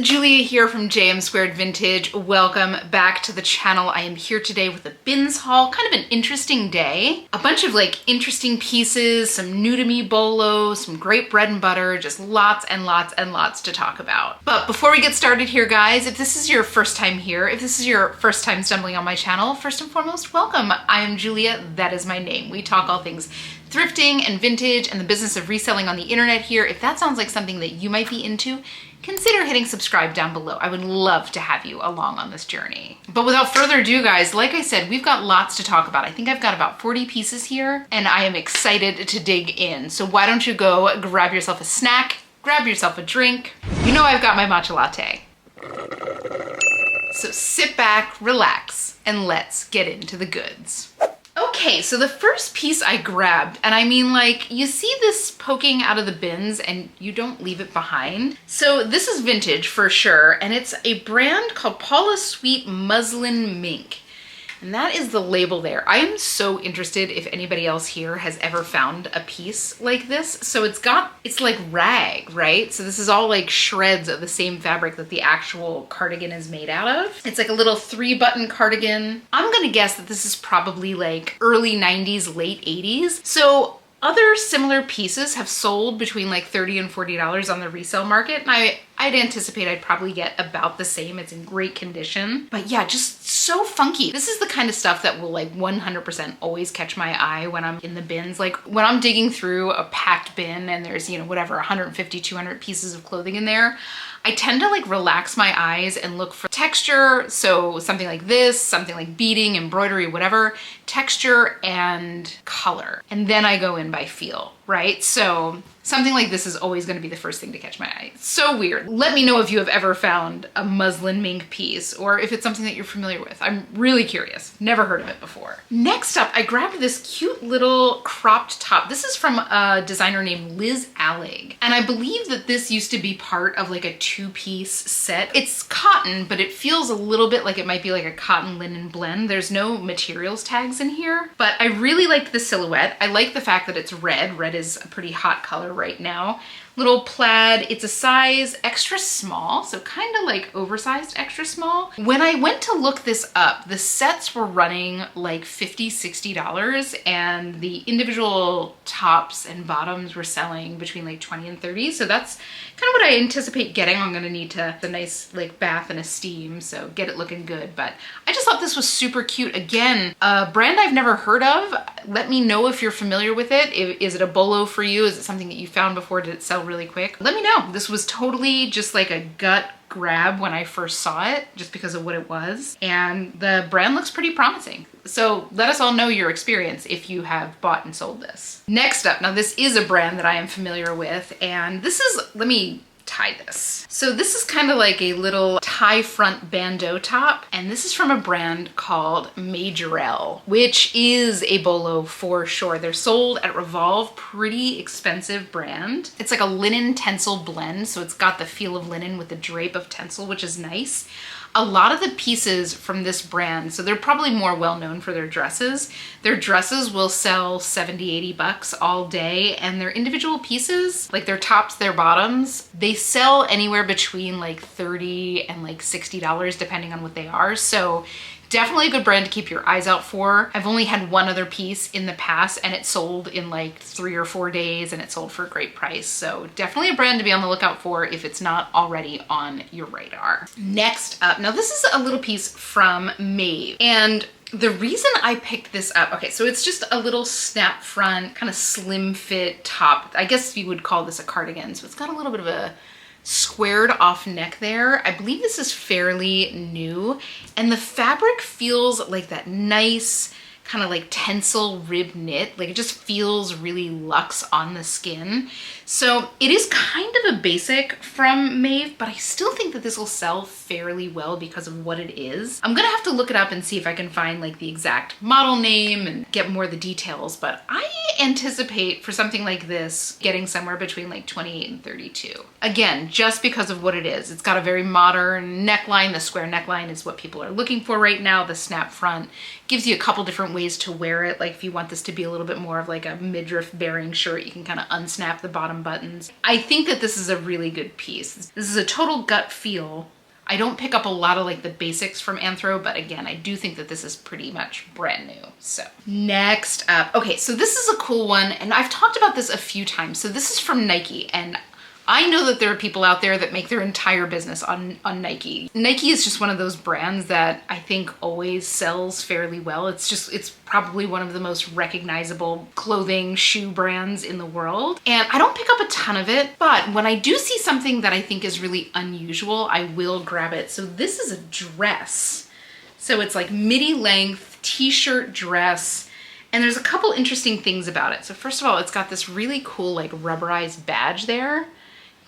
Julia here from JM Squared Vintage. Welcome back to the channel. I am here today with a bins haul, kind of an interesting day. A bunch of like interesting pieces, some new to me bolos, some great bread and butter, just lots and lots and lots to talk about. But before we get started here, guys, if this is your first time here, if this is your first time stumbling on my channel, first and foremost, welcome. I am Julia, that is my name. We talk all things thrifting and vintage and the business of reselling on the internet here. If that sounds like something that you might be into, consider hitting subscribe down below. I would love to have you along on this journey. But without further ado, guys, like I said, we've got lots to talk about. I think I've got about 40 pieces here and I am excited to dig in. So why don't you go grab yourself a snack, grab yourself a drink. You know I've got my matcha latte. So sit back, relax, and let's get into the goods. Okay, so the first piece I grabbed, and I mean like, you see this poking out of the bins and you don't leave it behind. So this is vintage for sure, and it's a brand called Paula Sweet Muslin Mink. And that is the label there. I am so interested if anybody else here has ever found a piece like this. So it's like rag, right? So this is all like shreds of the same fabric that the actual cardigan is made out of. It's like a little 3-button cardigan. I'm gonna guess that this is probably like early 90s, late 80s. So other similar pieces have sold between like $30 and $40 on the resale market. And I'd anticipate I'd probably get about the same. It's in great condition. But yeah, just so funky. This is the kind of stuff that will like 100% always catch my eye when I'm in the bins. Like when I'm digging through a packed bin and there's, you know, whatever, 150, 200 pieces of clothing in there, I tend to like relax my eyes and look for texture. So something like this, something like beading, embroidery, whatever, texture and color. And then I go in by feel, right? So something like this is always going to be the first thing to catch my eye. It's so weird. Let me know if you have ever found a muslin mink piece or if it's something that you're familiar with. I'm really curious. Never heard of it before. Next up, I grabbed this cute little cropped top. This is from a designer named Liz Allig. And I believe that this used to be part of like a 2-piece set. It's cotton, but it feels a little bit like it might be like a cotton linen blend. There's no materials tags in here, but I really liked the silhouette. I like the fact that it's red. Red is a pretty hot color right now. Little plaid, it's a size extra small, so kind of like oversized extra small. When I went to look this up, the sets were running like $50, $60 and the individual tops and bottoms were selling between like 20 and 30. So that's kind of what I anticipate getting. I'm gonna need a nice like bath and a steam, so get it looking good. But I just thought this was super cute. Again, a brand I've never heard of. Let me know if you're familiar with it. Is it a bolo for you? Is it something that you found before? Did it sell really quick? Let me know. This was totally just like a gut grab when I first saw it, just because of what it was. And the brand looks pretty promising. So let us all know your experience if you have bought and sold this. Next up, now this is a brand that I am familiar with, and this is, let me tie this. So this is kind of like a little tie front bandeau top, and this is from a brand called Majorelle, which is a bolo for sure. They're sold at Revolve, pretty expensive brand. It's like a linen tencel blend, so it's got the feel of linen with the drape of tencel, which is nice. A lot of the pieces from this brand, so they're probably more well known for their dresses. Their dresses will sell 70, 80 bucks all day, and their individual pieces, like their tops, their bottoms, they sell anywhere between like $30 and like $60 depending on what they are. So definitely a good brand to keep your eyes out for. I've only had one other piece in the past and it sold in like 3 or 4 days and it sold for a great price. So definitely a brand to be on the lookout for if it's not already on your radar. Next up, now this is a little piece from Maeve, and the reason I picked this up, okay, so it's just a little snap front, kind of slim fit top. I guess you would call this a cardigan. So it's got a little bit of a squared off neck there. I believe this is fairly new, and the fabric feels like that nice kind of like tencel rib knit. Like it just feels really luxe on the skin. So it is kind of a basic from Maeve, but I still think that this will sell fairly well because of what it is. I'm gonna have to look it up and see if I can find like the exact model name and get more of the details, but I anticipate for something like this getting somewhere between like 28 and 32. Again, just because of what it is. It's got a very modern neckline. The square neckline is what people are looking for right now. The snap front gives you a couple different ways to wear it. Like if you want this to be a little bit more of like a midriff bearing shirt, you can kind of unsnap the bottom buttons. I think that this is a really good piece. This is a total gut feel. I don't pick up a lot of like the basics from Anthro, but again, I do think that this is pretty much brand new. So next up, okay, so this is a cool one, and I've talked about this a few times. So this is from Nike, and I know that there are people out there that make their entire business on Nike. Nike is just one of those brands that I think always sells fairly well. It's probably one of the most recognizable clothing, shoe brands in the world. And I don't pick up a ton of it, but when I do see something that I think is really unusual, I will grab it. So this is a dress. So it's like midi length t-shirt dress. And there's a couple interesting things about it. So first of all, it's got this really cool like rubberized badge there.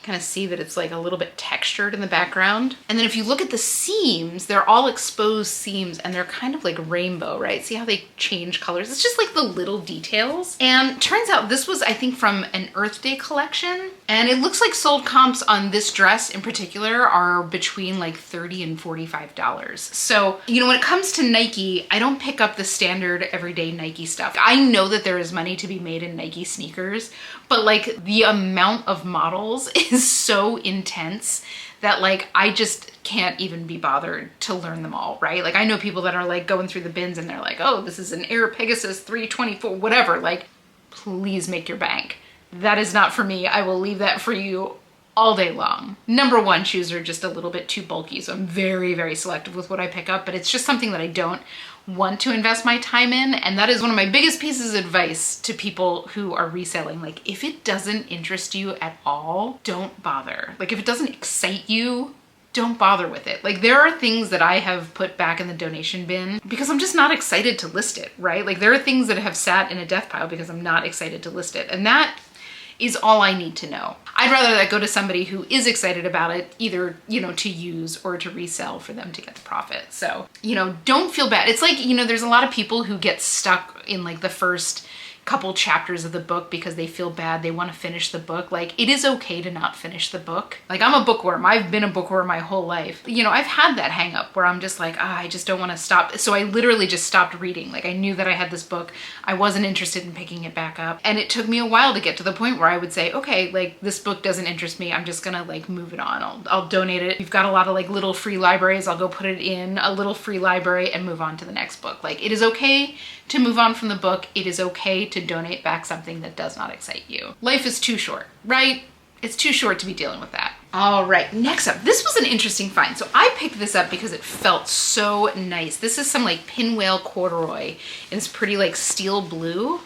Kind of see that it's like a little bit textured in the background. And then if you look at the seams, they're all exposed seams and they're kind of like rainbow, right? See how they change colors? It's just like the little details. And turns out this was, I think, from an Earth Day collection. And it looks like sold comps on this dress in particular are between like $30 and $45. So, you know, when it comes to Nike, I don't pick up the standard everyday Nike stuff. I know that there is money to be made in Nike sneakers, but like the amount of models is so intense that like I just can't even be bothered to learn them all, right? Like I know people that are like going through the bins and they're like, oh, this is an Air Pegasus 324, whatever. Like, please make your bank. That is not for me. I will leave that for you all day long. Number one, shoes are just a little bit too bulky, so I'm very, very selective with what I pick up, but it's just something that I don't want to invest my time in. And that is one of my biggest pieces of advice to people who are reselling. Like, if it doesn't interest you at all, don't bother. Like, if it doesn't excite you, don't bother with it. Like, there are things that I have put back in the donation bin because I'm just not excited to list it, right? Like, there are things that have sat in a death pile because I'm not excited to list it. And that is all I need to know. I'd rather that go to somebody who is excited about it, either, you know, to use or to resell for them to get the profit. So, you know, don't feel bad. It's like, you know, there's a lot of people who get stuck in like the first couple chapters of the book because they feel bad, they want to finish the book. Like, it is okay to not finish the book. Like, I'm a bookworm. I've been a bookworm my whole life. You know, I've had that hang up where I'm just like, I just don't want to stop. So I literally just stopped reading. Like, I knew that I had this book. I wasn't interested in picking it back up. And it took me a while to get to the point where I would say, okay, like, this book doesn't interest me. I'm just gonna like move it on. I'll donate it. We've got a lot of like little free libraries. I'll go put it in a little free library and move on to the next book. Like, it is okay to move on from the book. It is okay to donate back something that does not excite you. Life is too short, right? It's too short to be dealing with that. All right, next up, this was an interesting find. So I picked this up because it felt so nice. This is some like pinwheel corduroy, and it's pretty like steel blue.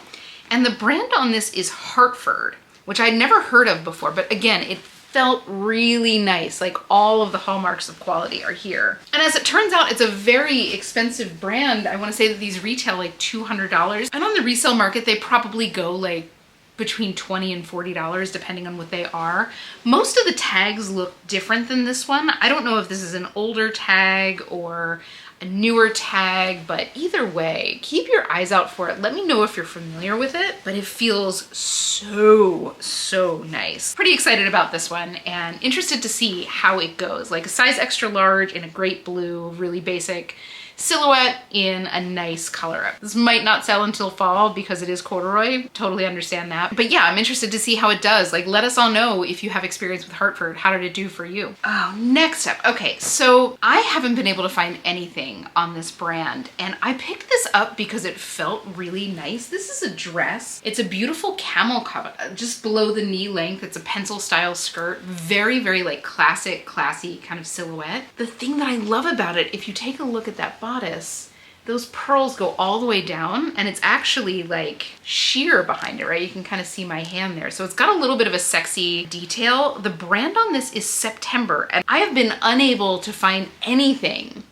And the brand on this is Hartford, which I'd never heard of before, but again, it felt really nice. Like, all of the hallmarks of quality are here. And as it turns out, it's a very expensive brand. I want to say that these retail like $200. And on the resale market, they probably go like between $20 and $40, depending on what they are. Most of the tags look different than this one. I don't know if this is an older tag or a newer tag, but either way, keep your eyes out for it. Let me know if you're familiar with it, but it feels so, so nice. Pretty excited about this one and interested to see how it goes. Like, a size extra large in a great blue, really basic silhouette in a nice color. This might not sell until fall because it is corduroy. Totally understand that. But yeah, I'm interested to see how it does. Like, let us all know if you have experience with Hartford. How did it do for you? Oh, next up. Okay, so I haven't been able to find anything on this brand, and I picked this up because it felt really nice. This is a dress. It's a beautiful camel cut, just below the knee length. It's a pencil style skirt. Very, very like classic, classy kind of silhouette. The thing that I love about it, if you take a look at that bodice, those pearls go all the way down, and it's actually like sheer behind it, right? You can kind of see my hand there. So it's got a little bit of a sexy detail. The brand on this is September, and I have been unable to find anything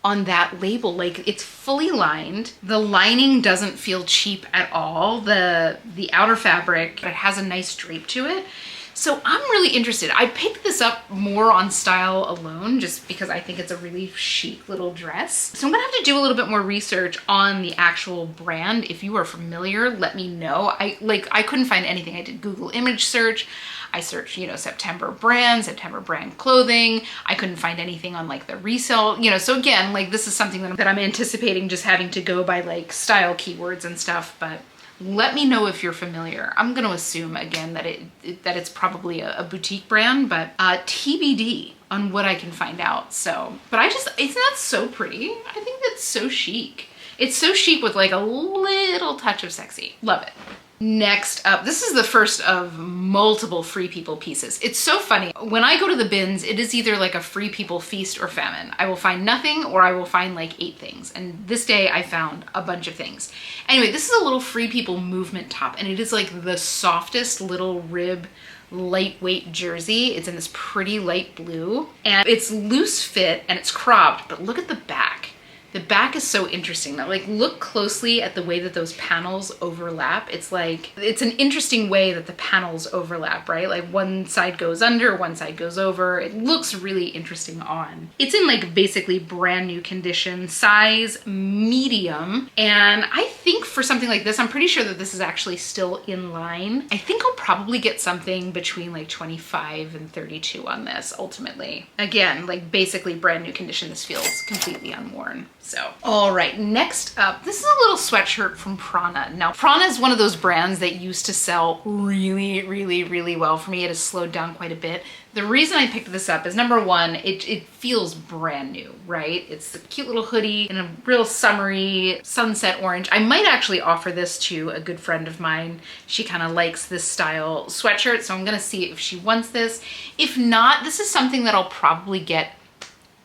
on that label. Like, it's fully lined. The lining doesn't feel cheap at all. The outer fabric, it has a nice drape to it. So I'm really interested. I picked this up more on style alone just because I think it's a really chic little dress. So I'm gonna have to do a little bit more research on the actual brand. If you are familiar, let me know. I couldn't find anything. I did Google image search. I searched, you know, September brand clothing. I couldn't find anything on like the resale, you know, so again, like this is something that I'm anticipating just having to go by like style keywords and stuff, but let me know if you're familiar. I'm going to assume again that it's probably a boutique brand, but TBD on what I can find out. So, but isn't that so pretty? I think that's so chic. It's so chic with like a little touch of sexy. Love it. Next up, this is the first of multiple Free People pieces. It's so funny. When I go to the bins, it is either like a Free People feast or famine. I will find nothing or I will find like 8 things. And this day I found a bunch of things. Anyway, this is a little Free People movement top, and it is like the softest little rib lightweight jersey. It's in this pretty light blue and it's loose fit and it's cropped, but look at the back. The back is so interesting. Now, like, look closely at the way that those panels overlap. It's like, it's an interesting way that the panels overlap, right? Like one side goes under, one side goes over. It looks really interesting on. It's in like basically brand new condition, size medium. And I think for something like this, I'm pretty sure that this is actually still in line. I think I'll probably get something between like 25 and 32 on this ultimately. Again, like basically brand new condition. This feels completely unworn. So, all right, next up, this is a little sweatshirt from Prana. Now, Prana is one of those brands that used to sell really, really, really well for me. It has slowed down quite a bit. The reason I picked this up is number one, it feels brand new, right? It's a cute little hoodie in a real summery sunset orange. I might actually offer this to a good friend of mine. She kind of likes this style sweatshirt, so I'm gonna see if she wants this. If not, this is something that I'll probably get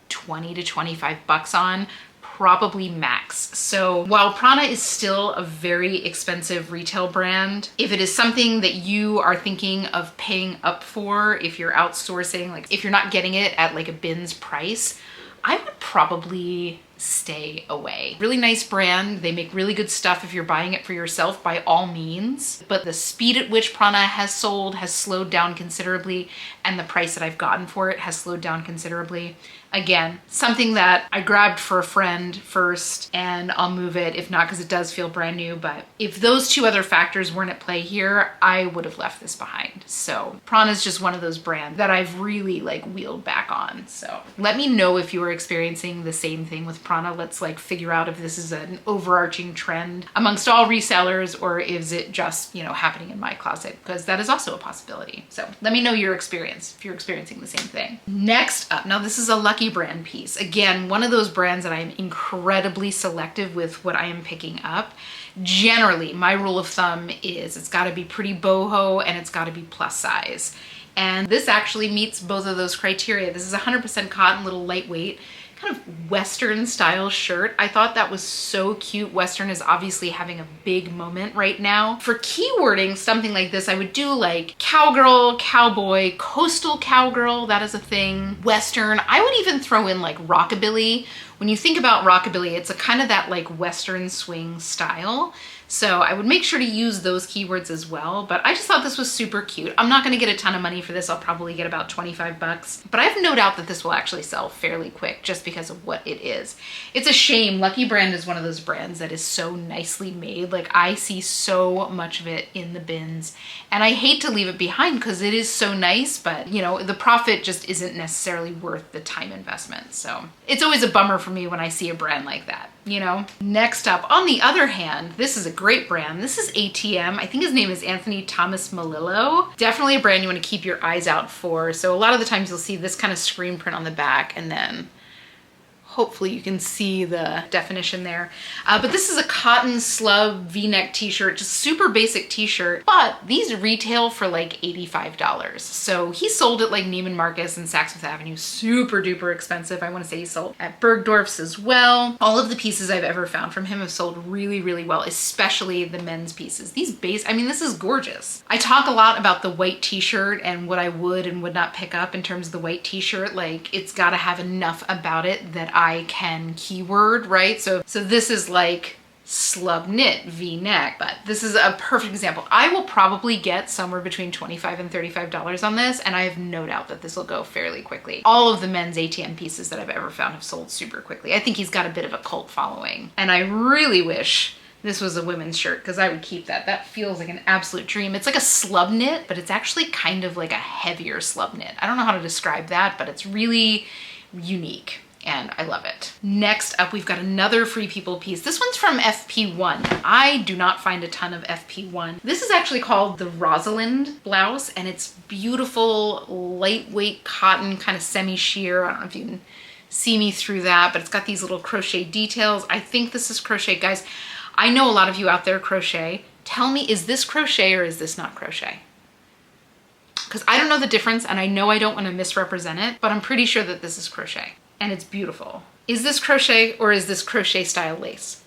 20 to 25 bucks on. Probably max. So while Prana is still a very expensive retail brand, if it is something that you are thinking of paying up for, if you're outsourcing, like if you're not getting it at like a bins price, I would probably stay away. Really nice brand. They make really good stuff if you're buying it for yourself, by all means. But the speed at which Prana has sold has slowed down considerably, and the price that I've gotten for it has slowed down considerably. Again, something that I grabbed for a friend first, and I'll move it if not, because it does feel brand new. But if those two other factors weren't at play here, I would have left this behind. So Prana is just one of those brands that I've really like wheeled back on. So let me know if you are experiencing the same thing with Prana. Let's like figure out if this is an overarching trend amongst all resellers, or is it just, you know, happening in my closet, because that is also a possibility. So let me know your experience if you're experiencing the same thing. Next up, now this is a Lucky Brand piece. Again, one of those brands that I am incredibly selective with what I am picking up. Generally, my rule of thumb is it's got to be pretty boho and it's got to be plus size. And this actually meets both of those criteria. This is 100% cotton, little lightweight, kind of Western style shirt. I thought that was so cute. Western is obviously having a big moment right now. For keywording something like this, I would do like cowgirl, cowboy, coastal cowgirl, that is a thing. Western, I would even throw in like rockabilly. When you think about rockabilly, it's a kind of that like Western swing style. So I would make sure to use those keywords as well, but I just thought this was super cute. I'm not gonna get a ton of money for this. I'll probably get about 25 bucks, but I have no doubt that this will actually sell fairly quick just because of what it is. It's a shame. Lucky Brand is one of those brands that is so nicely made. Like I see so much of it in the bins and I hate to leave it behind because it is so nice, but you know, the profit just isn't necessarily worth the time investment. So it's always a bummer for me when I see a brand like that, you know? Next up, on the other hand, this is a great brand. This is ATM. I think his name is Anthony Thomas Malillo. Definitely a brand you want to keep your eyes out for. So a lot of the times you'll see this kind of screen print on the back, and then hopefully you can see the definition there. But this is a cotton slub V-neck t-shirt, just super basic t-shirt, but these retail for like $85. So he sold at like Neiman Marcus and Saks Fifth Avenue, super duper expensive. I want to say he sold at Bergdorf's as well. All of the pieces I've ever found from him have sold really, really well, especially the men's pieces. These I mean, this is gorgeous. I talk a lot about the white t-shirt and what I would and would not pick up in terms of the white t-shirt. Like it's got to have enough about it that I can keyword, right? So this is like slub knit V-neck, but this is a perfect example. I will probably get somewhere between $25 and $35 on this, and I have no doubt that this will go fairly quickly. All of the men's ATM pieces that I've ever found have sold super quickly. I think he's got a bit of a cult following, and I really wish this was a women's shirt because I would keep that. That feels like an absolute dream. It's like a slub knit, but it's actually kind of like a heavier slub knit. I don't know how to describe that, but it's really unique and I love it. Next up, we've got another Free People piece. This one's from FP1. I do not find a ton of FP1. This is actually called the Rosalind blouse, and it's beautiful, lightweight cotton, kind of semi-sheer. I don't know if you can see me through that, but it's got these little crochet details. I think this is crochet. Guys, I know a lot of you out there crochet. Tell me, is this crochet or is this not crochet? Because I don't know the difference, and I know I don't want to misrepresent it, but I'm pretty sure that this is crochet. And it's beautiful. Is this crochet or is this crochet style lace?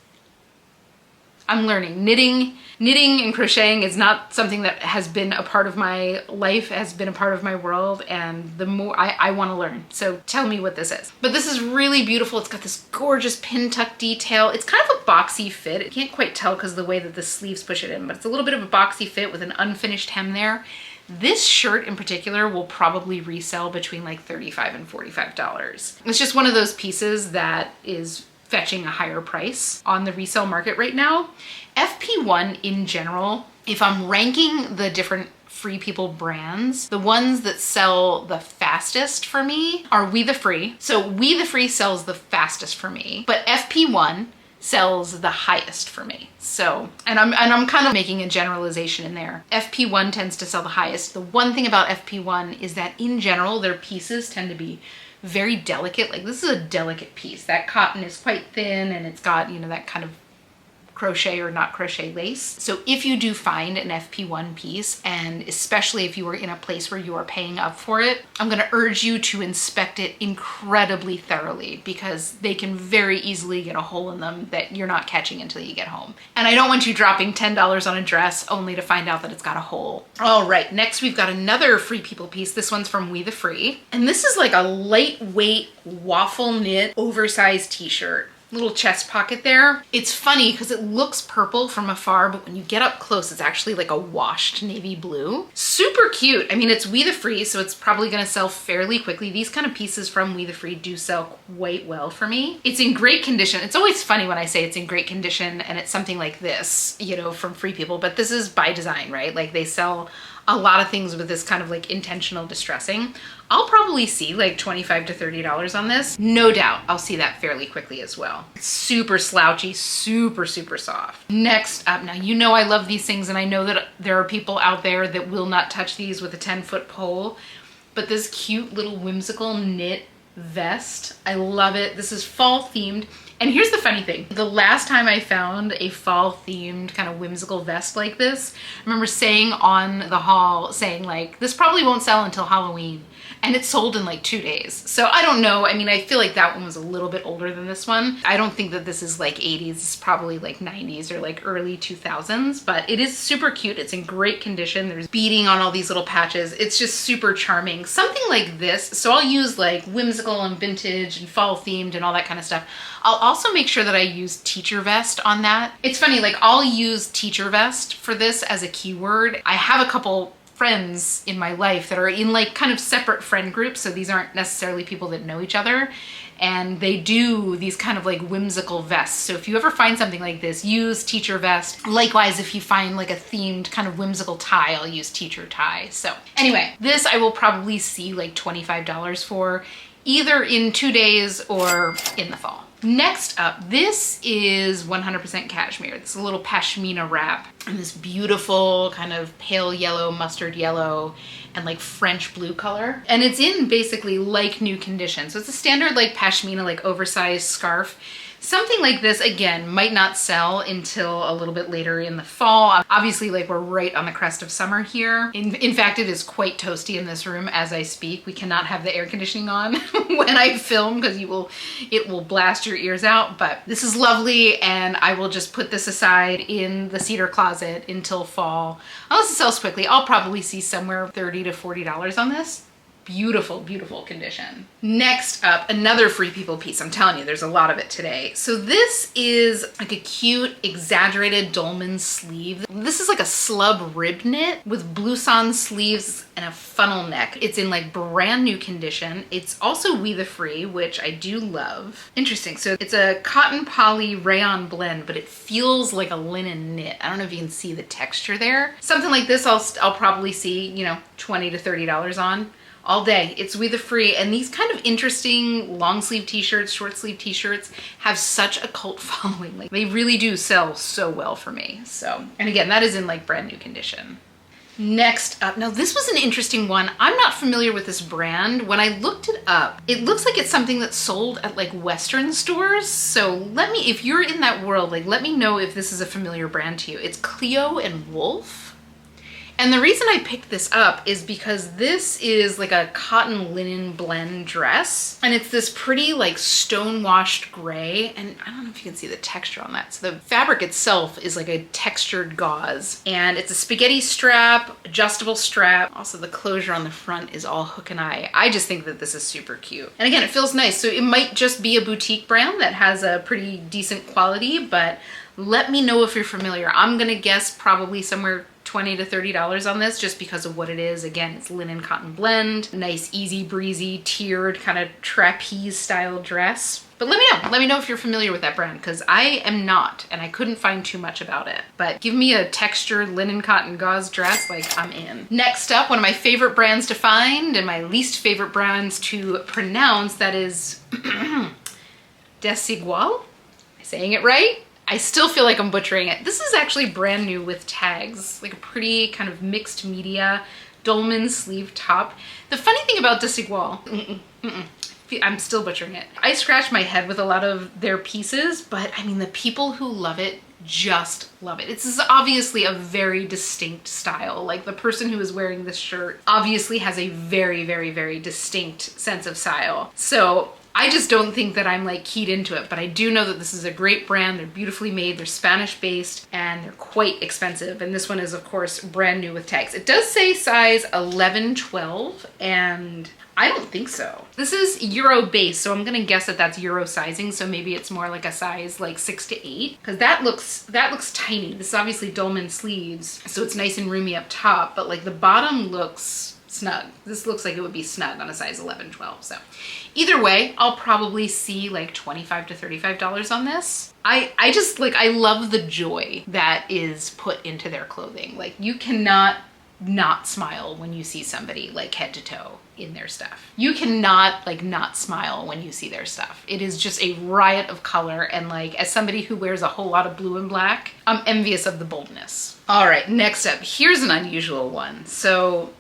I'm learning. Knitting and crocheting is not something that has been a part of my life, has been a part of my world, and the more I want to learn. So tell me what this is. But this is really beautiful. It's got this gorgeous pin tuck detail. It's kind of a boxy fit. You can't quite tell because of the way that the sleeves push it in, but it's a little bit of a boxy fit with an unfinished hem there. This shirt in particular will probably resell between like $35 and $45. It's just one of those pieces that is fetching a higher price on the resale market right now. FP1 in general, if I'm ranking the different Free People brands, the ones that sell the fastest for me are We The Free. So We The Free sells the fastest for me, but FP1 sells the highest for me. So, and I'm kind of making a generalization in there. FP1 tends to sell the highest. The one thing about FP1 is that in general, their pieces tend to be very delicate. Like this is a delicate piece. That cotton is quite thin and it's got, you know, that kind of crochet or not crochet lace. So if you do find an FP1 piece, and especially if you are in a place where you are paying up for it, I'm gonna urge you to inspect it incredibly thoroughly because they can very easily get a hole in them that you're not catching until you get home. And I don't want you dropping $10 on a dress only to find out that it's got a hole. All right, next we've got another Free People piece. This one's from We The Free. And this is like a lightweight waffle knit oversized t-shirt. Little chest pocket there. It's funny because it looks purple from afar, but when you get up close, it's actually like a washed navy blue. Super cute. I mean, it's We The Free, so it's probably gonna sell fairly quickly. These kind of pieces from We The Free do sell quite well for me. It's in great condition. It's always funny when I say it's in great condition and it's something like this, you know, from Free People, but this is by design, right? Like they sell a lot of things with this kind of like intentional distressing. I'll probably see like $25 to $30 on this. No doubt I'll see that fairly quickly as well. It's super slouchy, super, super soft. Next up, now you know I love these things and I know that there are people out there that will not touch these with a 10-foot pole, but this cute little whimsical knit vest, I love it. This is fall themed. And here's the funny thing. The last time I found a fall themed kind of whimsical vest like this, I remember saying on the haul, saying like, this probably won't sell until Halloween. And it sold in like 2 days. So I don't know. I mean, I feel like that one was a little bit older than this one. I don't think that this is like 80s. It's probably like 90s or like early 2000s, but it is super cute. It's in great condition. There's beading on all these little patches. It's just super charming. Something like this. So I'll use like whimsical and vintage and fall themed and all that kind of stuff. I'll also make sure that I use teacher vest on that. It's funny, like I'll use teacher vest for this as a keyword. I have a couple friends in my life that are in like kind of separate friend groups. So these aren't necessarily people that know each other. And they do these kind of like whimsical vests. So if you ever find something like this, use teacher vest. Likewise, if you find like a themed kind of whimsical tie, I'll use teacher tie. So anyway, this I will probably see like $25 for either in 2 days or in the fall. Next up, this is 100% cashmere. It's a little pashmina wrap in this beautiful kind of pale yellow, mustard yellow, and like French blue color. And it's in basically like new condition. So it's a standard like pashmina, like oversized scarf. Something like this, again, might not sell until a little bit later in the fall. Obviously, like we're right on the crest of summer here. In fact, it is quite toasty in this room as I speak. We cannot have the air conditioning on when I film because it will blast your ears out. But this is lovely and I will just put this aside in the cedar closet until fall. Unless it sells quickly, I'll probably see somewhere $30 to $40 on this. Beautiful, beautiful condition. Next up, another Free People piece. I'm telling you, there's a lot of it today. So this is like a cute, exaggerated dolman sleeve. This is like a slub rib knit with blouson sleeves and a funnel neck. It's in like brand new condition. It's also We the Free, which I do love. Interesting. So it's a cotton poly rayon blend, but it feels like a linen knit. I don't know if you can see the texture there. Something like this, I'll probably see, you know, $20 to $30 on all day. It's We the Free, and these kind of interesting long sleeve t-shirts, short sleeve t-shirts have such a cult following. Like, they really do sell so well for me. So, and again, that is in like brand new condition. Next up, now this was an interesting one. I'm not familiar with this brand. When I looked it up, it looks like it's something that's sold at like Western stores. So let me, if you're in that world, like let me know if this is a familiar brand to you. It's Cleo and Wolf. And the reason I picked this up is because this is like a cotton linen blend dress. And it's this pretty like stone washed gray. And I don't know if you can see the texture on that. So the fabric itself is like a textured gauze. And it's a spaghetti strap, adjustable strap. Also the closure on the front is all hook and eye. I just think that this is super cute. And again, it feels nice. So it might just be a boutique brand that has a pretty decent quality, but let me know if you're familiar. I'm gonna guess probably somewhere $20 to $30 on this just because of what it is. Again, it's linen cotton blend, nice, easy breezy, tiered kind of trapeze style dress. But let me know if you're familiar with that brand, because I am not, and I couldn't find too much about it. But give me a textured linen cotton gauze dress, like I'm in. Next up, one of my favorite brands to find and my least favorite brands to pronounce, that is Desigual. Am I saying it right? I still feel like I'm butchering it. This is actually brand new with tags, like a pretty kind of mixed media dolman sleeve top. The funny thing about Desigual, I'm still butchering it. I scratch my head with a lot of their pieces, but I mean, the people who love it just love it. It's obviously a very distinct style. Like the person who is wearing this shirt obviously has a very, very, very distinct sense of style. So I just don't think that I'm like keyed into it, but I do know that this is a great brand. They're beautifully made, they're Spanish based, and they're quite expensive. And this one is of course brand new with tags. It does say size 11, 12, and I don't think so. This is Euro based, so I'm gonna guess that that's Euro sizing. So maybe it's more like a size like 6 to 8, because that looks tiny. This is obviously dolman sleeves, so it's nice and roomy up top, but like the bottom looks snug. This looks like it would be snug on a size 11, 12. So either way, I'll probably see like $25 to $35 on this. I just like, I love the joy that is put into their clothing. Like you cannot not smile when you see somebody like head to toe in their stuff. You cannot like not smile when you see their stuff. It is just a riot of color, and like as somebody who wears a whole lot of blue and black, I'm envious of the boldness. All right, next up, here's an unusual one. So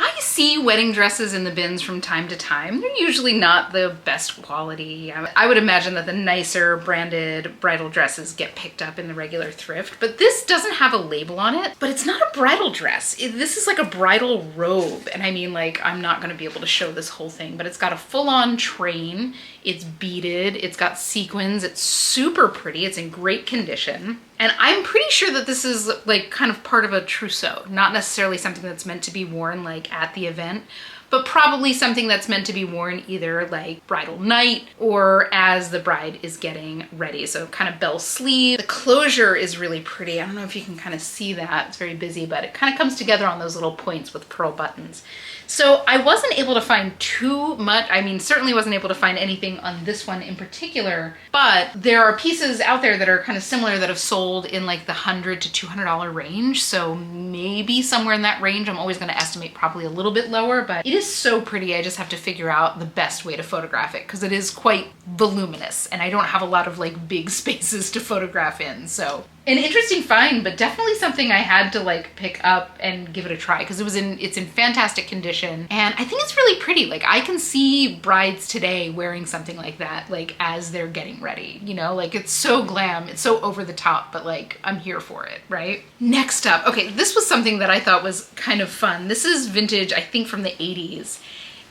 I see wedding dresses in the bins from time to time. They're usually not the best quality. I would imagine that the nicer branded bridal dresses get picked up in the regular thrift, but this doesn't have a label on it, but it's not a bridal dress. This is like a bridal robe. And I mean, like, I'm not gonna be able to show this whole thing, but it's got a full-on train. It's beaded, it's got sequins, it's super pretty, it's in great condition. And I'm pretty sure that this is like kind of part of a trousseau, not necessarily something that's meant to be worn like at the event, but probably something that's meant to be worn either like bridal night or as the bride is getting ready. So kind of bell sleeve. The closure is really pretty. I don't know if you can kind of see that. It's very busy, but it kind of comes together on those little points with pearl buttons. So I wasn't able to find too much. I mean, certainly wasn't able to find anything on this one in particular, but there are pieces out there that are kind of similar that have sold in like the $100 to $200 range. So maybe somewhere in that range. I'm always going to estimate probably a little bit lower, but it is so pretty. I just have to figure out the best way to photograph it because it is quite voluminous and I don't have a lot of like big spaces to photograph in. So an interesting find, but definitely something I had to like pick up and give it a try because it's in fantastic condition. And I think it's really pretty. Like I can see brides today wearing something like that, like as they're getting ready, you know, like it's so glam, it's so over the top, but like I'm here for it, right? Next up, okay, this was something that I thought was kind of fun. This is vintage, I think from the 80s.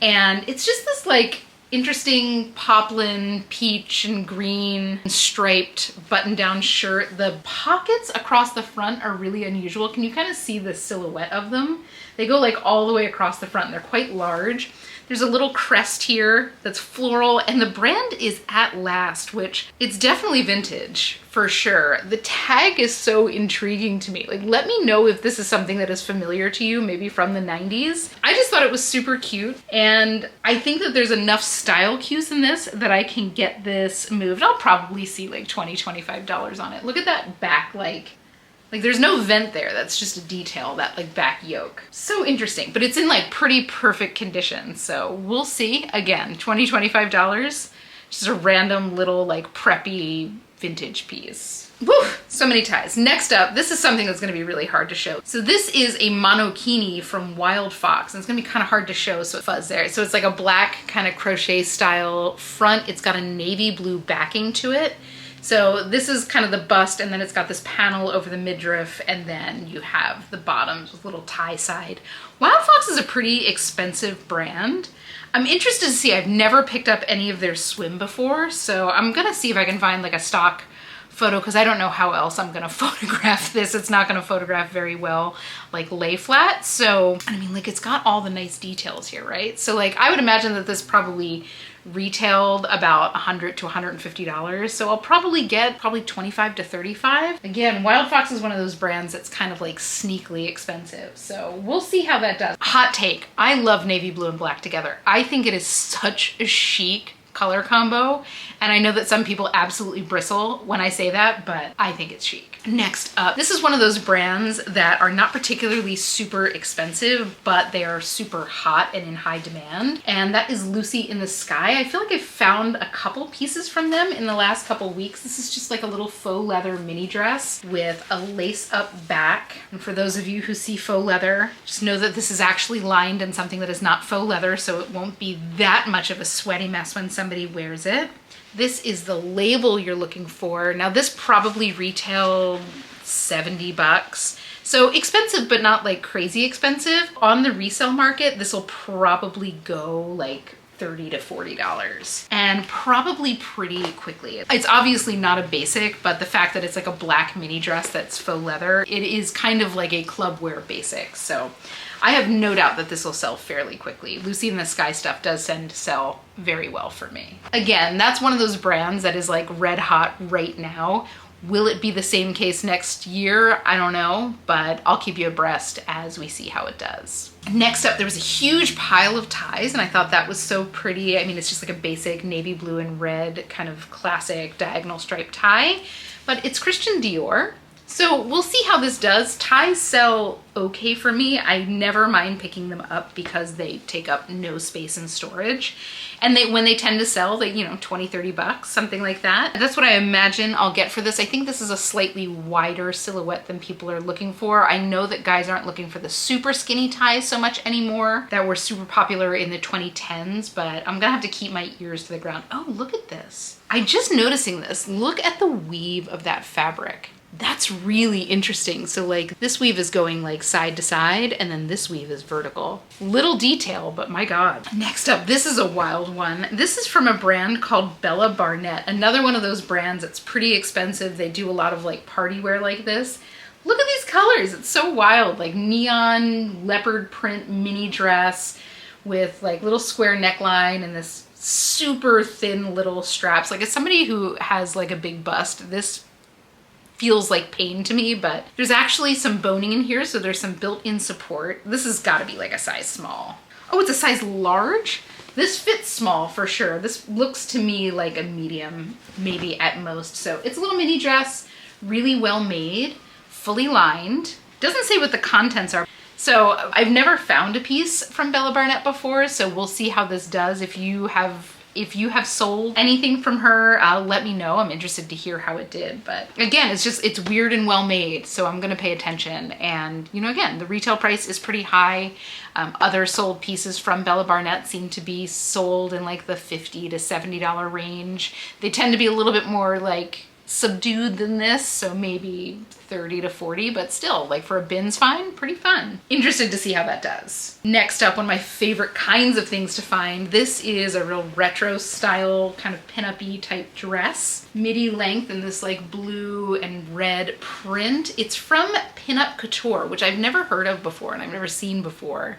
And it's just this like interesting poplin, peach and green striped button-down shirt. The pockets across the front are really unusual. Can you kind of see the silhouette of them? They go like all the way across the front. They're quite large. There's a little crest here that's floral, and the brand is At Last, which it's definitely vintage for sure. The tag is so intriguing to me. Like, let me know if this is something that is familiar to you, maybe from the 90s. I just thought it was super cute, and I think that there's enough style cues in this that I can get this moved. I'll probably see like $20, $25 on it. Look at that back, like there's no vent there. That's just a detail, that like back yoke. So interesting, but it's in like pretty perfect condition. So we'll see. Again, $20, $25. Just a random little like preppy vintage piece. Woo, so many ties. Next up, this is something that's gonna be really hard to show. So this is a monokini from Wild Fox, and it's gonna be kind of hard to show, so fuzz there. So it's like a black kind of crochet style front. It's got a navy blue backing to it. So this is kind of the bust, and then it's got this panel over the midriff, and then you have the bottoms with little tie side. Wild Fox is a pretty expensive brand. I'm interested to see, I've never picked up any of their swim before, so I'm gonna see if I can find like a stock photo, because I don't know how else I'm gonna photograph this. It's not gonna photograph very well like lay flat. So I mean, like, it's got all the nice details here, right? So like, I would imagine that this probably retailed about $100 to $150. So I'll probably get 25 to 35. Again, Wild Fox is one of those brands that's kind of like sneakily expensive. So we'll see how that does. Hot take, I love navy blue and black together. I think it is such a chic color combo, and I know that some people absolutely bristle when I say that, but I think it's chic. Next up, this is one of those brands that are not particularly super expensive, but they are super hot and in high demand, and that is Lucy in the Sky. I feel like I found a couple pieces from them in the last couple weeks. This is just like a little faux leather mini dress with a lace up back, and for those of you who see faux leather, just know that this is actually lined in something that is not faux leather, so it won't be that much of a sweaty mess when somebody wears it. This is the label you're looking for. Now this probably retailed $70. So expensive, but not like crazy expensive. On the resale market, this will probably go like $30 to $40, and probably pretty quickly. It's obviously not a basic, but the fact that it's like a black mini dress that's faux leather, it is kind of like a club wear basic. So I have no doubt that this will sell fairly quickly. Lucy in the Sky stuff does tend to sell very well for me. Again, that's one of those brands that is like red hot right now. Will it be the same case next year? I don't know, but I'll keep you abreast as we see how it does. Next up, there was a huge pile of ties, and I thought that was so pretty. I mean, it's just like a basic navy blue and red kind of classic diagonal stripe tie, but it's Christian Dior. So we'll see how this does. Ties sell okay for me. I never mind picking them up because they take up no space in storage. And when they tend to sell, they, you know, $20, $30, something like that. That's what I imagine I'll get for this. I think this is a slightly wider silhouette than people are looking for. I know that guys aren't looking for the super skinny ties so much anymore that were super popular in the 2010s, but I'm gonna have to keep my ears to the ground. Oh, look at this. I'm just noticing this. Look at the weave of that fabric. That's really interesting. So like this weave is going like side to side, and then this weave is vertical. Little detail, but my God. Next up, this is a wild one. This is from a brand called Bella Barnett. Another one of those brands that's pretty expensive. They do a lot of like party wear like this. Look at these colors. It's so wild. Like neon leopard print mini dress with like little square neckline and this super thin little straps. Like as somebody who has like a big bust, this feels like pain to me, but there's actually some boning in here, so there's some built-in support. This has got to be like a size small. Oh, it's a size large? This fits small for sure. This looks to me like a medium, maybe at most. So it's a little mini dress, really well made, fully lined. Doesn't say what the contents are. So I've never found a piece from Bella Barnett before, so we'll see how this does. If you have sold anything from her, let me know. I'm interested to hear how it did. But again, it's weird and well made, so I'm gonna pay attention. And you know, again, the retail price is pretty high. Other sold pieces from Bella Barnett seem to be sold in like the $50 to $70 range. They tend to be a little bit more like subdued than this, so maybe 30 to 40, but still, like for a bin's find, pretty fun. Interested to see how that does. Next up, one of my favorite kinds of things to find. This is a real retro style kind of pinup-y type dress. Midi length in this like blue and red print. It's from Pinup Couture, which I've never heard of before and I've never seen before.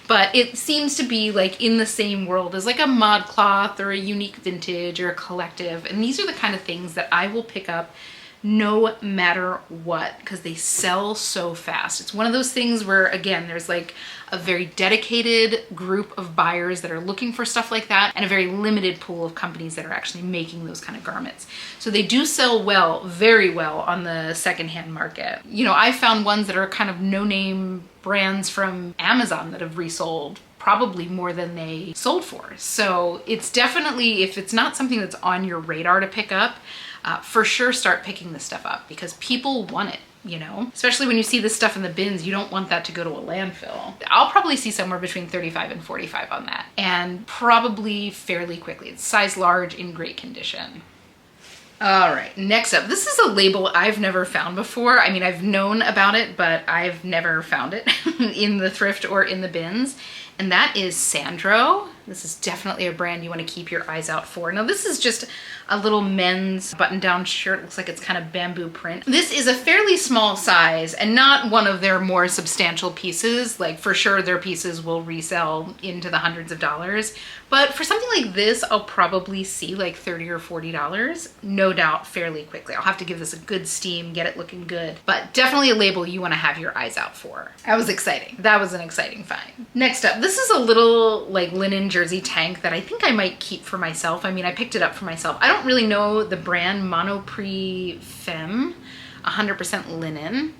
But it seems to be like in the same world as like a ModCloth or a Unique Vintage or a Collective. And these are the kind of things that I will pick up no matter what, because they sell so fast. It's one of those things where, again, there's like a very dedicated group of buyers that are looking for stuff like that, and a very limited pool of companies that are actually making those kind of garments. So they do sell well, very well on the secondhand market. You know, I found ones that are kind of no-name brands from Amazon that have resold probably more than they sold for. So it's definitely, if it's not something that's on your radar to pick up, for sure start picking this stuff up, because people want it, you know? Especially when you see this stuff in the bins, you don't want that to go to a landfill. I'll probably see somewhere between 35 and 45 on that, and probably fairly quickly. It's size large in great condition. All right, next up, this is a label I've never found before. I mean, I've known about it, but I've never found it in the thrift or in the bins. And that is Sandro. This is definitely a brand you want to keep your eyes out for. Now, this is just a little men's button-down shirt. Looks like it's kind of bamboo print. This is a fairly small size and not one of their more substantial pieces. Like, for sure, their pieces will resell into the hundreds of dollars. But for something like this, I'll probably see like $30 or $40, no doubt, fairly quickly. I'll have to give this a good steam, get it looking good. But definitely a label you want to have your eyes out for. That was exciting. That was an exciting find. Next up, this is a little like linen jersey tank that I think I might keep for myself. I mean, I picked it up for myself. I don't really know the brand, Monop Fem, 100% linen.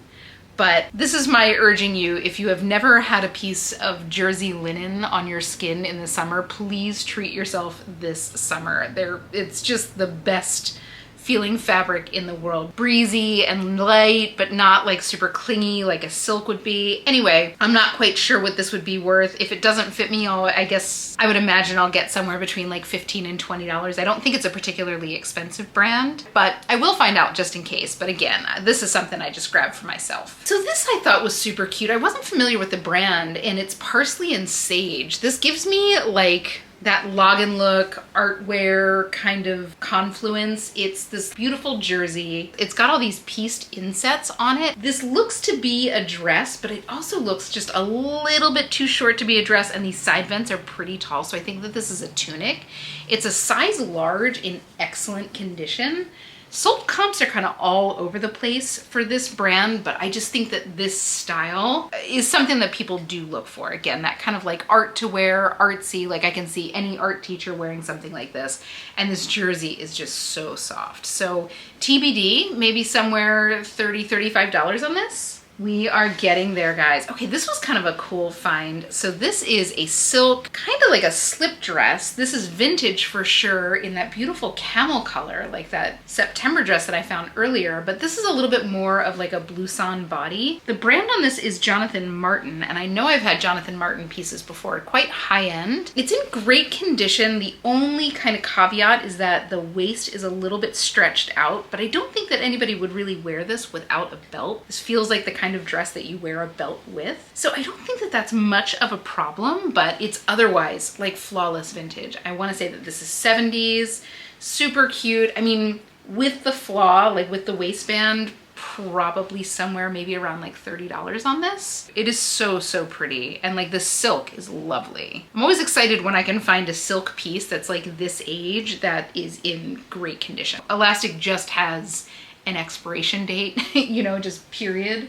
But this is my urging you, if you have never had a piece of jersey linen on your skin in the summer, please treat yourself this summer. It's just the best feeling fabric in the world. Breezy and light, but not like super clingy like a silk would be. Anyway, I'm not quite sure what this would be worth. If it doesn't fit me, I guess I would imagine I'll get somewhere between like $15 and $20. I don't think it's a particularly expensive brand, but I will find out just in case. But again, this is something I just grabbed for myself. So this I thought was super cute. I wasn't familiar with the brand, and it's Parsley and Sage. This gives me like that log and look artwear kind of confluence. It's this beautiful jersey. It's got all these pieced insets on it. This looks to be a dress, but it also looks just a little bit too short to be a dress, and these side vents are pretty tall, so I think that this is a tunic. It's a size large in excellent condition. Sold comps are kind of all over the place for this brand, but I just think that this style is something that people do look for. Again, that kind of like art to wear, artsy, like I can see any art teacher wearing something like this. And this jersey is just so soft. So TBD, maybe somewhere $30, $35 on this. We are getting there, guys. Okay, this was kind of a cool find. So this is a silk, kind of like a slip dress. This is vintage for sure in that beautiful camel color, like that September dress that I found earlier, but this is a little bit more of like a blouson body. The brand on this is Jonathan Martin, and I know I've had Jonathan Martin pieces before, quite high end. It's in great condition. The only kind of caveat is that the waist is a little bit stretched out, but I don't think that anybody would really wear this without a belt. This feels like the kind of dress that you wear a belt with. So I don't think that that's much of a problem, but it's otherwise like flawless vintage. I want to say that this is 70s, super cute. I mean, with the flaw, like with the waistband, probably somewhere maybe around like $30 on this. It is so, so pretty. And like the silk is lovely. I'm always excited when I can find a silk piece that's like this age that is in great condition. Elastic just has an expiration date, you know, just period.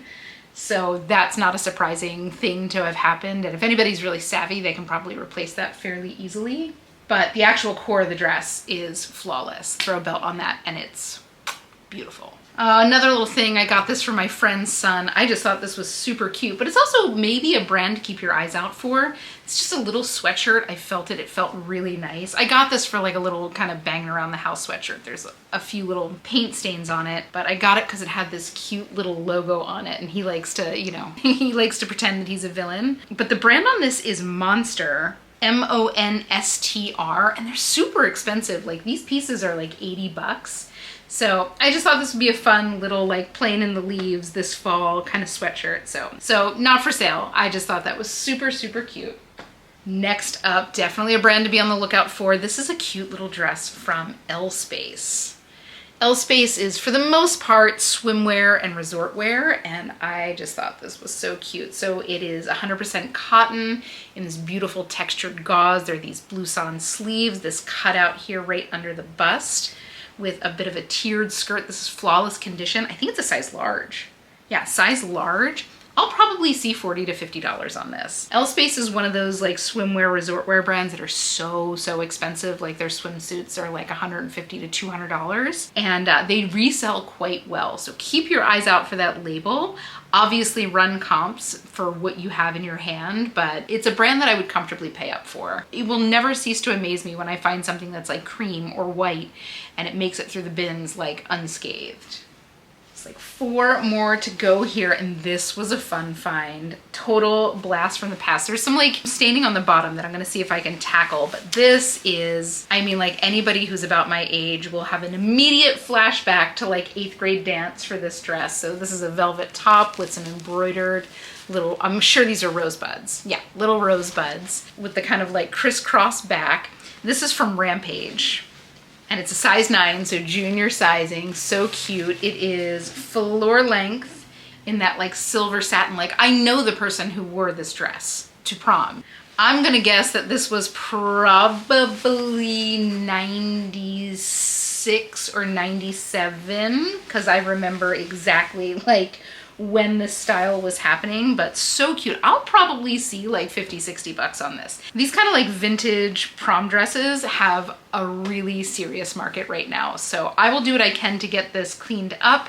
So that's not a surprising thing to have happened. And if anybody's really savvy, they can probably replace that fairly easily. But the actual core of the dress is flawless. Throw a belt on that and it's beautiful. Another little thing, I got this from my friend's son. I just thought this was super cute, but it's also maybe a brand to keep your eyes out for. It's just a little sweatshirt. I felt it felt really nice. I got this for like a little kind of bang around the house sweatshirt. There's a few little paint stains on it, but I got it because it had this cute little logo on it, and he likes to, you know, he likes to pretend that he's a villain. But the brand on this is Monster. M-O-N-S-T-R, and they're super expensive. Like these pieces are like $80. So I just thought this would be a fun little like playing in the leaves this fall kind of sweatshirt. So not for sale. I just thought that was super, super cute. Next up, definitely a brand to be on the lookout for. This is a cute little dress from L Space. L Space is for the most part swimwear and resort wear, and I just thought this was so cute. So it is 100% cotton in this beautiful textured gauze. There are these blouson sleeves, this cutout here right under the bust with a bit of a tiered skirt. This is flawless condition. I think it's a size large. Yeah, size large. I'll probably see $40 to $50 on this. L Space is one of those like swimwear, resort wear brands that are so expensive. Like their swimsuits are like $150 to $200 and they resell quite well. So keep your eyes out for that label. Obviously run comps for what you have in your hand, but it's a brand that I would comfortably pay up for. It will never cease to amaze me when I find something that's like cream or white and it makes it through the bins like unscathed. Like 4 more to go here, and this was a fun find. Total blast from the past. There's some like staining on the bottom that I'm gonna see if I can tackle, but this is, I mean, like anybody who's about my age will have an immediate flashback to like 8th grade dance for this dress. So this is a velvet top with some embroidered little, I'm sure these are rosebuds. Yeah, little rosebuds with the kind of like crisscross back. This is from Rampage. And it's a size 9, so junior sizing, so cute. It is floor length in that like silver satin. Like I know the person who wore this dress to prom. I'm gonna guess that this was probably 96 or 97, because I remember exactly like when this style was happening, but so cute. I'll probably see like 50, 60 bucks on this. These kind of like vintage prom dresses have a really serious market right now. So I will do what I can to get this cleaned up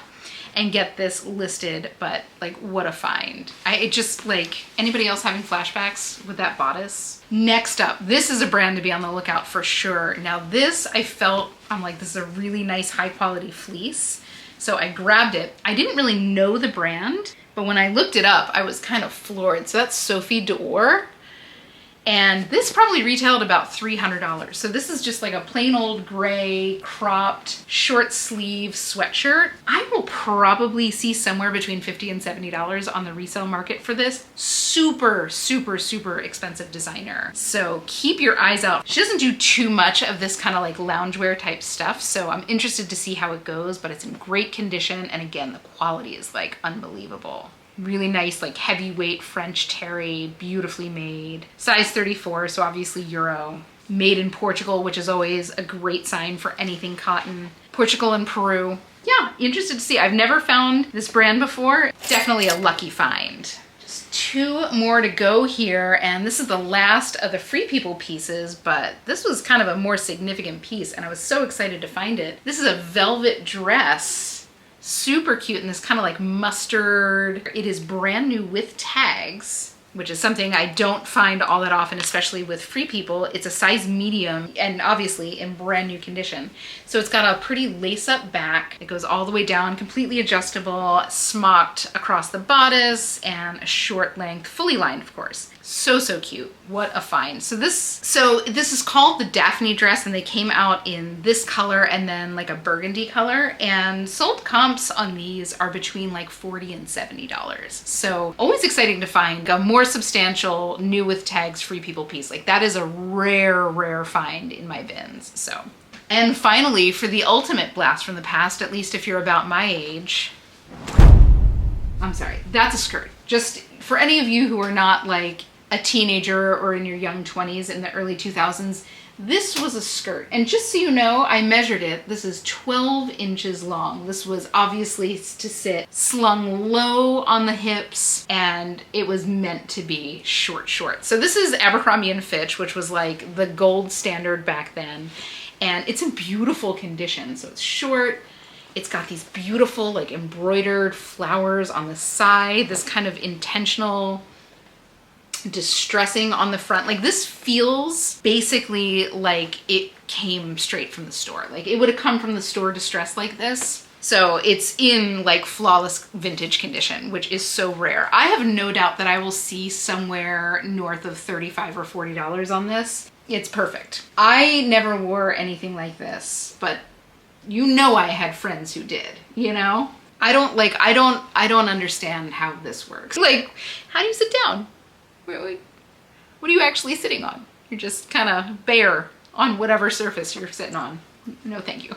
and get this listed, but like what a find. It just like, anybody else having flashbacks with that bodice? Next up, this is a brand to be on the lookout for sure. Now this, I'm like, this is a really nice high quality fleece. So I grabbed it. I didn't really know the brand, but when I looked it up, I was kind of floored. So that's Sofie D'Hoore. And this probably retailed about $300. So this is just like a plain old gray cropped short sleeve sweatshirt. I will probably see somewhere between $50 and $70 on the resale market for this. Super expensive designer. So keep your eyes out. She doesn't do too much of this kind of like loungewear type stuff. So I'm interested to see how it goes, but it's in great condition. And again, the quality is like unbelievable. Really nice, like heavyweight French terry, beautifully made. Size 34, so obviously Euro. Made in Portugal, which is always a great sign for anything cotton. Portugal and Peru. Yeah, interested to see. I've never found this brand before. Definitely a lucky find. Just 2 more to go here, and this is the last of the Free People pieces, but this was kind of a more significant piece, and I was so excited to find it. This is a velvet dress. Super cute in this kind of like mustard. It is brand new with tags, which is something I don't find all that often, especially with Free People. It's a size medium and obviously in brand new condition. So it's got a pretty lace up back. It goes all the way down, completely adjustable, smocked across the bodice, and a short length, fully lined of course. So cute. What a find. So this is called the Daphne dress, and they came out in this color and then like a burgundy color, and sold comps on these are between like $40 and $70. So always exciting to find a more substantial new with tags Free People piece. Like that is a rare find in my bins. So, and finally, for the ultimate blast from the past, at least if you're about my age, I'm sorry, that's a skirt. Just for any of you who are not like a teenager or in your young 20s in the early 2000s, this was a skirt. And just so you know, I measured it. This is 12 inches long. This was obviously to sit slung low on the hips, and it was meant to be short. So this is Abercrombie & Fitch, which was like the gold standard back then. And it's in beautiful condition. So it's short. It's got these beautiful like embroidered flowers on the side, this kind of intentional distressing on the front. Like this feels basically like it came straight from the store. Like it would have come from the store distressed like this. So it's in like flawless vintage condition, which is so rare. I have no doubt that I will see somewhere north of $35 or $40 on this. It's perfect. I never wore anything like this, but You know I had friends who did, you know? I don't understand how this works. Like, how do you sit down? What are you actually sitting on? You're just kind of bare on whatever surface you're sitting on. No, thank you.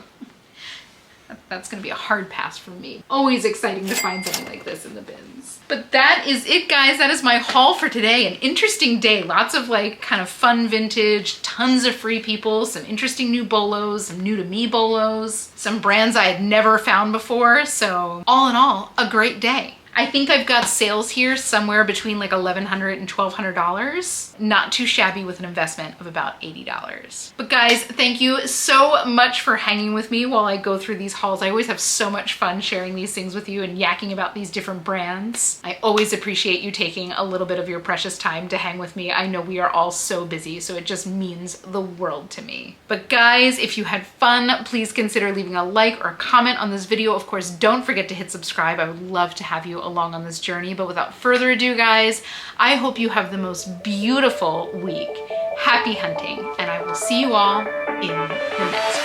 That's gonna be a hard pass for me. Always exciting to find something like this in the bins. But that is it, guys. That is my haul for today. An interesting day. Lots of like kind of fun vintage, tons of free people, some interesting new bolos, some new to me bolos, some brands I had never found before. So all in all, a great day. I think I've got sales here somewhere between like $1,100 and $1,200. Not too shabby with an investment of about $80. But guys, thank you so much for hanging with me while I go through these hauls. I always have so much fun sharing these things with you and yakking about these different brands. I always appreciate you taking a little bit of your precious time to hang with me. I know we are all so busy, so it just means the world to me. But guys, if you had fun, please consider leaving a like or a comment on this video. Of course, don't forget to hit subscribe. I would love to have you along on this journey. But without further ado, guys, I hope you have the most beautiful week. Happy hunting, and I will see you all in the next one.